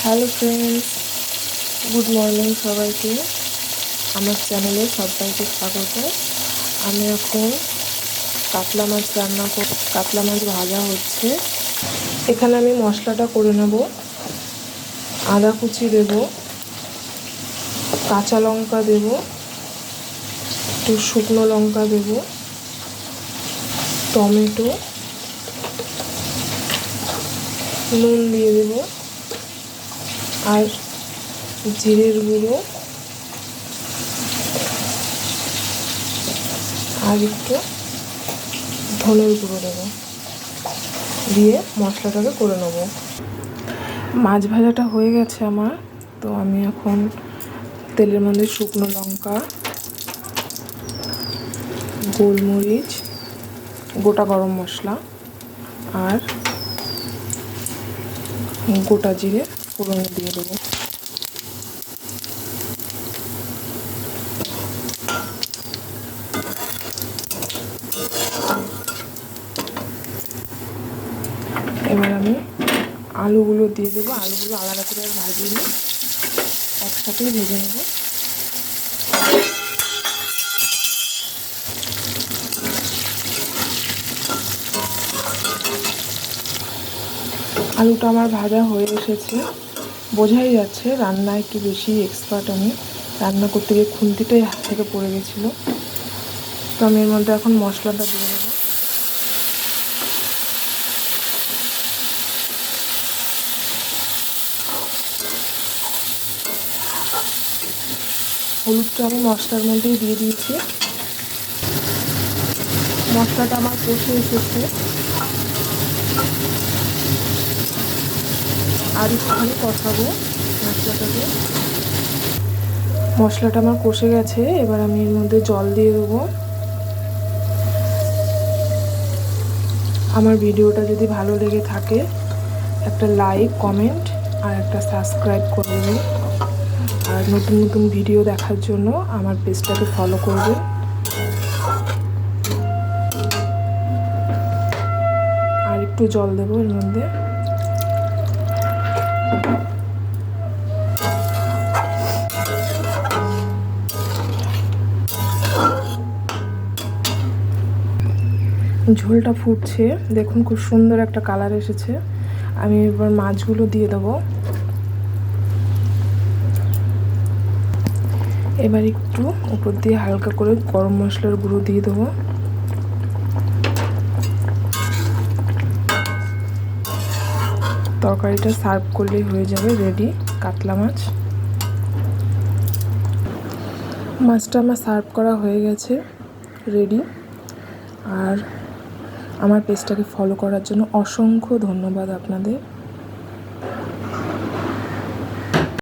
Hello friends, good morning সবাইকে। আমার চ্যানেলে সবাইকে স্বাগত। আমি এখন কাতলা মাছ কাতলা মাছ ভাজা হচ্ছে। এখানে আমি মশলাটা করে নেব। আদা কুচি দেব, কাঁচা লঙ্কা দেব, একটু শুকনো লঙ্কা দেব, টমেটো, নুন দিয়ে দেব, আর জিরের গুঁড়ো, আর একটু ধনের গুঁড়ো দেবো, দিয়ে মশলাটাকে করে নেব। মাছ ভাজাটা হয়ে গেছে আমার। তো আমি এখন তেলের মধ্যে শুকনো লঙ্কা, গোলমরিচ, গোটা গরম মশলা আর গোটা জিরে ফোড়ন দিয়ে দেবো। এবার আমি আলুগুলো দিয়ে দেবো। আলুগুলো আলাদা করে আর ভাজিনি, একসাথেই ভেজে নেব। আলুটা আমার ভাজা হয়ে এসেছে, বোঝাই যাচ্ছে রান্নায় একটু বেশি এক্সপার্ট আমি। রান্না করতে গিয়ে খুন্তিটাই হাত থেকে পড়ে গেছিলো। তো আমি এর মধ্যে এখন মশলাটা দিয়ে দেবো। হলুদটা আমি মশলার মধ্যেই দিয়ে দিয়েছি। মশলাটা আমার কষে এসেছে, আর একটুখানি কষাবো মশলাটাকে। মশলাটা আমার কষে গেছে, এবার আমি এর মধ্যে জল দিয়ে দেবো। আমার ভিডিওটা যদি ভালো লেগে থাকে একটা লাইক, কমেন্ট আর একটা সাবস্ক্রাইব করে দেবেন। আর নতুন নতুন ভিডিও দেখার জন্য আমার পেজটাকে ফলো করবেন। আর একটু জল দেবো এর মধ্যে। ঝোলটা ফুটছে, দেখুন খুব সুন্দর একটা কালার এসেছে। আমি এবার মাছগুলো দিয়ে দেবো। এবার একটু উপর দিয়ে হালকা করে গরম মশলার গুঁড়ো দিয়ে দেবো। তরকারিটা সার্ভ করলেই হয়ে যাবে রেডি কাতলা মাছ। মাছটা আমার সার্ভ করা হয়ে গেছে, রেডি। আর আমার পেজটাকে ফলো করার জন্য অসংখ্য ধন্যবাদ আপনাদের।